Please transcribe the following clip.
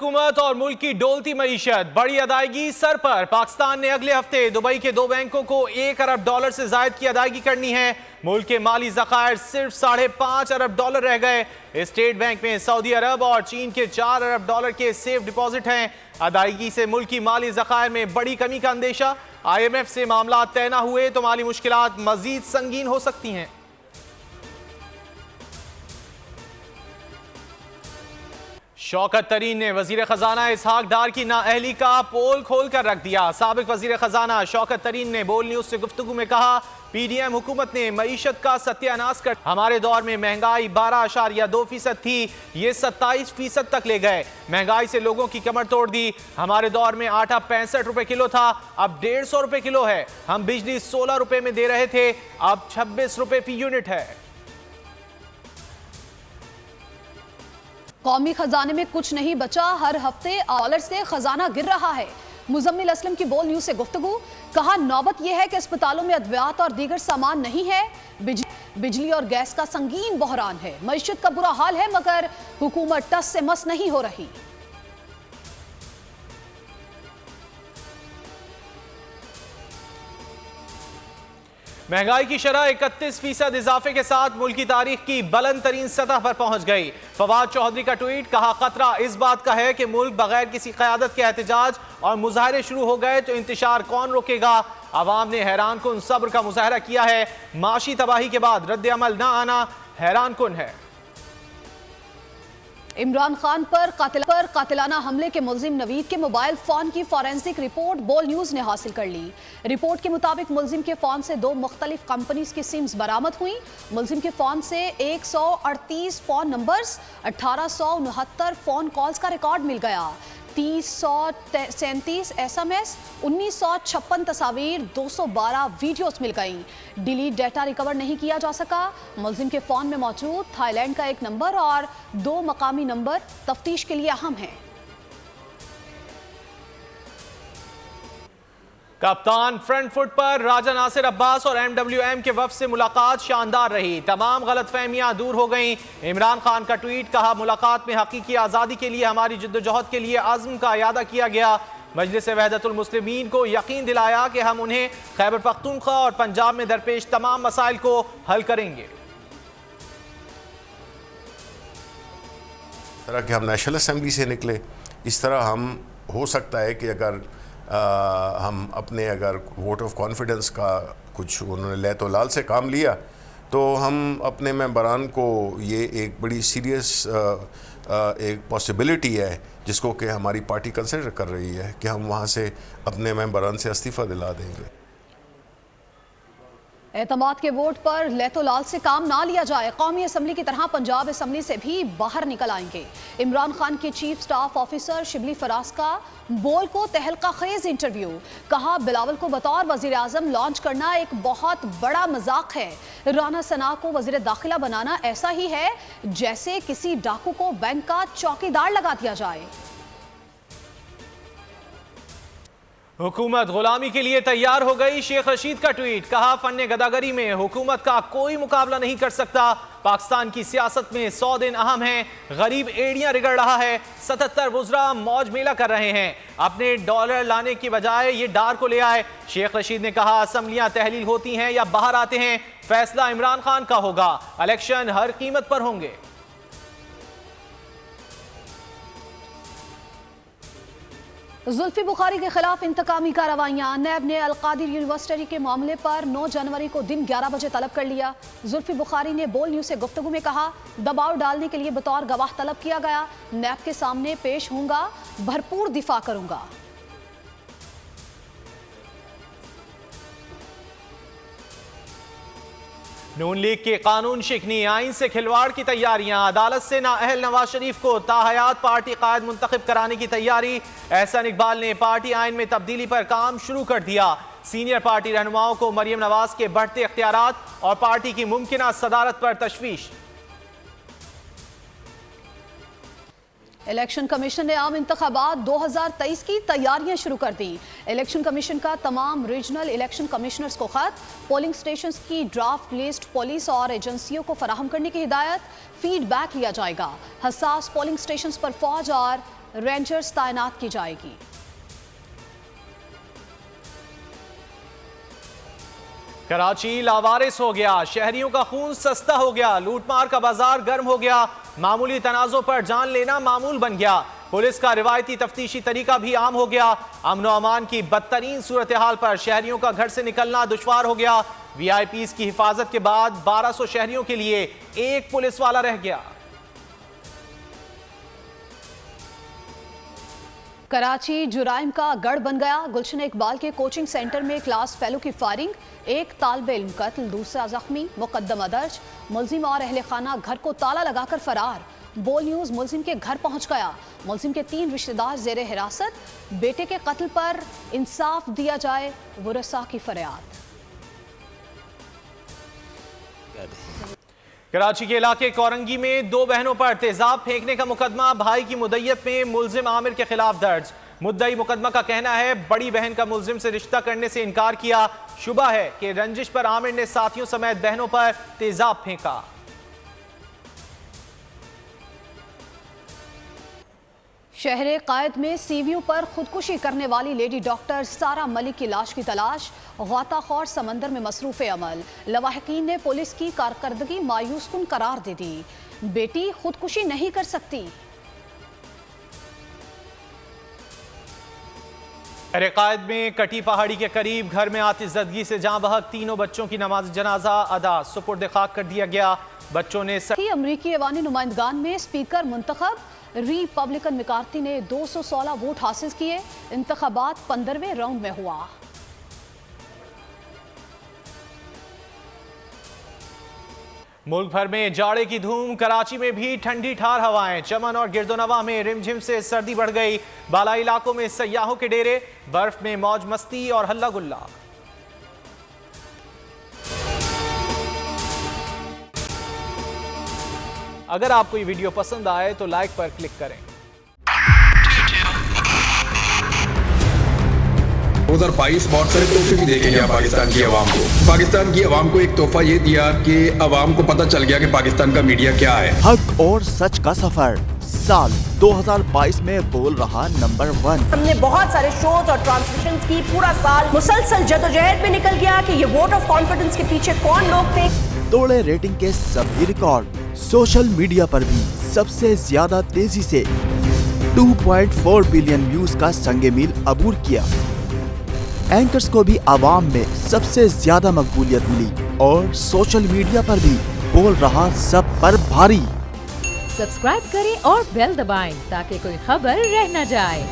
हुकूमत और मुल्क की डोलती मईशत, बड़ी अदायगी सर पर। पाकिस्तान ने अगले हफ्ते दुबई के 2 बैंकों को $1 अरब से जायद की अदायगी करनी है। मुल्क के माली ज़खायर सिर्फ $5.5 अरब रह गए। स्टेट बैंक में सऊदी अरब और चीन के $4 अरब के सेफ डिपॉजिट हैं। अदायगी से मुल्क की माली ज़खायर में बड़ी कमी का अंदेशा। IMF से मामला तय न हुए तो माली मुश्किलात मजीद संगीन हो सकती हैं। शौकत तरीन ने वजीर खजाना इसहाक डार की नाअहली का पोल खोल कर रख दिया। साबिक वजीर खजाना शौकत तरीन ने बोल न्यूज से गुफ्तगू में कहा, PDM हुकूमत ने मईशत का सत्यानाश कर हमारे दौर में महंगाई 12.2% थी, ये 27% तक ले गए। महंगाई से लोगों की कमर तोड़ दी। हमारे दौर में आटा 65 रुपए किलो था, अब 150 रुपए किलो है। हम बिजली 16 रुपए में दे रहे थे, अब 26 रुपए फी यूनिट है। कौमी खजाने में कुछ नहीं बचा, हर हफ्ते डॉलर से खजाना गिर रहा है। मुजम्मिल असलम की बोल न्यूज से गुफ्तगू, कहा नौबत यह है कि अस्पतालों में अद्वियात और दीगर सामान नहीं है। बिजली और गैस का संगीन बहरान है। मईशत का बुरा हाल है मगर हुकूमत टस से मस नहीं हो रही। महंगाई की शरह 31% इजाफे के साथ मुल्क की तारीख की बुलंद तरीन सतह पर पहुंच गई। फवाद चौधरी का ट्वीट, कहा खतरा इस बात का है कि मुल्क बगैर किसी क़यादत के एहतजाज और मुजाहरे शुरू हो गए तो इंतशार कौन रोकेगा। अवाम ने हैरान कुन सब्र का मुजाहरा किया है। माशी तबाही के बाद रद्द अमल न आना हैरान कुन है। इमरान खान पर कातिलाना हमले के मुल्जिम नवीद के मोबाइल फोन की फॉरेंसिक रिपोर्ट बोल न्यूज ने हासिल कर ली। रिपोर्ट के मुताबिक मुल्जिम के फोन से 2 मुख्तलिफ कंपनीज की सिम्स बरामद हुई। मुल्जिम के फोन से 138 फोन नंबर्स, 1869 फोन कॉल्स का रिकॉर्ड मिल गया। 337 SMS, 1956 तस्वीर, 212 वीडियोस मिल गई। डिलीट डेटा रिकवर नहीं किया जा सका। मुल्जिम के फोन में मौजूद थाईलैंड का एक नंबर और 2 मकामी नंबर तफ्तीश के लिए अहम हैं। कप्तान फ्रंट फुट पर, राजा नासिर अब्बास और MWM के वफ्द से मुलाकात शानदार रही। तमाम गलतफहमियां दूर हो गईं। इमरान खान का ट्वीट, कहा मुलाकात में हकीकी आज़ादी के लिए हमारी जिद्दोजहद के लिए आज़म का इयादा किया गया। मजलिस वहदतुल मुस्लिमीन को यकीन दिलाया कि हम उन्हें खैबर पख्तूनख्वा और पंजाब में दरपेश तमाम मसाइल को हल करेंगे। इस तरह के हम नेशनल असम्बली से निकले, इस तरह हम हो सकता है कि अगर हम अपने अगर वोट ऑफ कॉन्फिडेंस का कुछ उन्होंने ले तो लाल से काम लिया तो हम अपने मेंबरान को ये एक बड़ी सीरियस एक पॉसिबिलिटी है जिसको कि हमारी पार्टी कंसिडर कर रही है कि हम वहाँ से अपने मेंबरान से इस्तीफ़ा दिला देंगे। एतमाद के वोट पर लेतो लाल से काम ना लिया जाए, कौमी असम्बली की तरह पंजाब असम्बली से भी बाहर निकल आएंगे। इमरान खान के chief staff officer Shibli Faraz का बोल को तहलका खेज इंटरव्यू, कहा बिलावल को बतौर वजीर आजम लॉन्च करना एक बहुत बड़ा मजाक है। राना सना को वजीर दाखिला बनाना ऐसा ही है जैसे किसी डाकू को बैंक का चौकीदार लगा दिया जाए। हुकूमत गुलामी के लिए तैयार हो गई, शेख रशीद का ट्वीट, कहा फन्ने गदागरी में हुकूमत का कोई मुकाबला नहीं कर सकता। पाकिस्तान की सियासत में 100 दिन अहम हैं। गरीब एड़ियां रिगड़ रहा है। 77 वुज़रा मौज मेला कर रहे हैं। अपने डॉलर लाने की बजाय ये डार को ले आए। शेख रशीद ने कहा असम्बलियां तहलील होती हैं या बाहर आते हैं, फैसला इमरान खान का होगा। इलेक्शन हर कीमत पर होंगे। जुल्फी बुखारी के खिलाफ इंतकामी कार्रवाइयां, नैब ने अलकादिर यूनिवर्सिटी के मामले पर 9 जनवरी को दिन 11 बजे तलब कर लिया। जुल्फी बुखारी ने बोल न्यूज से गुफ्तगू में कहा दबाव डालने के लिए बतौर गवाह तलब किया गया। नैब के सामने पेश होऊंगा, भरपूर दिफा करूंगा। नून लीग के कानून शिकनी, आइन से खिलवाड़ की तैयारियां, अदालत से नाअहल नवाज शरीफ को ताहयात पार्टी कायद मुंतखब कराने की तैयारी। एहसन इकबाल ने पार्टी आइन में तब्दीली पर काम शुरू कर दिया। सीनियर पार्टी रहनुमाओं को मरियम नवाज के बढ़ते इख्तियारात और पार्टी की मुमकिना सदारत पर तशवीश। इलेक्शन कमीशन ने आम इंतखाबात 2023 की तैयारियां शुरू कर दी। इलेक्शन कमीशन का तमाम रीजनल इलेक्शन कमिश्नर्स को खत, पोलिंग स्टेशंस की ड्राफ्ट लिस्ट पुलिस और एजेंसियों को फराहम करने की हिदायत। फीडबैक लिया जाएगा। हसास पोलिंग स्टेशंस पर फौज और रेंजर्स तैनात की जाएगी। कराची लावारिस हो गया, शहरियों का खून सस्ता हो गया, लूटमार का बाजार गर्म हो गया, मामूली तनाजों पर जान लेना मामूल बन गया, पुलिस का रिवायती तफ्तीशी तरीका भी आम हो गया, अमन और अमान की बदतरीन सूरत हाल पर शहरियों का घर से निकलना दुश्वार हो गया, वीआईपीज की हिफाजत के बाद 1200 शहरियों के लिए एक पुलिस वाला रह गया। कराची जुराइम का गढ़ बन गया। गुलशन इकबाल के कोचिंग सेंटर में क्लास फेलो की फायरिंग, एक तालिब इल्म कत्ल, दूसरा जख्मी, मुकदमा दर्ज। मुलजिम और अहले खाना घर को ताला लगाकर फरार। बोल न्यूज मुलजिम के घर पहुंच गया। मुलजिम के 3 रिश्तेदार जेरे हिरासत। बेटे के कत्ल पर इंसाफ दिया जाए, वरसा की फरियाद। कराची के इलाके कोरंगी में 2 बहनों पर तेजाब फेंकने का मुकदमा, भाई की मुद्दयत में मुलजिम आमिर के खिलाफ दर्ज। मुद्दई मुकदमा का कहना है बड़ी बहन का मुलजिम से रिश्ता करने से इनकार किया। शुबा है कि रंजिश पर आमिर ने साथियों समेत बहनों पर तेजाब फेंका। शहर कायद में सीवियों पर खुदकुशी करने वाली लेडी डॉक्टर सारा मलिक की लाश की तलाश, गौताखोर समंदर में मसरूफ अमल। लवाहकीन ने पुलिस की कारकर्दगी मायूस कुन करार दे दी। बेटी खुदकुशी नहीं कर सकती। शहर कायद में कटी पहाड़ी के करीब घर में आतिशदगी से जाँ बहक 3 बच्चों की नमाज जनाजा अदा सुपुर्द खाक कर दिया गया। बच्चों ने अमरीकी ऐवानी नुमाइंदगान में स्पीकर मुंतखब, रिपब्लिकन मैकार्थी ने 216 वोट हासिल किए। इंतखाबात 15वें राउंड में हुआ। मुल्क भर में जाड़े की धूम, कराची में भी ठंडी ठार हवाएं। चमन और गिरदोनवा में रिमझिम से सर्दी बढ़ गई। बालाई इलाकों में सयाहों के डेरे, बर्फ में मौज मस्ती और हल्ला गुल्ला। अगर आपको ये वीडियो पसंद आए तो लाइक पर क्लिक करें। 2022 बहुत सारे तोहफे भी देके गया पाकिस्तान की आवाम को। पाकिस्तान की आवाम को एक तोहफा ये दिया कि आवाम को पता चल गया कि पाकिस्तान का मीडिया क्या है। हक और सच का सफर साल 2022 में बोल रहा नंबर 1। हमने बहुत सारे शोज और ट्रांसमिशंस की, पूरा साल मुसलसल जदोजहद में निकल गया कि ये वोट ऑफ कॉन्फिडेंस के पीछे कौन लोग थे। तोड़े रेटिंग के सभी रिकॉर्ड। सोशल मीडिया पर भी सबसे ज्यादा तेजी से 2.4 बिलियन व्यूज का संगे मील अबूर किया। एंकर्स को भी आवाम में सबसे ज्यादा मकबूलियत मिली और सोशल मीडिया पर भी बोल रहा सब पर भारी। सब्सक्राइब करें और बेल दबाएं ताकि कोई खबर रह न जाए।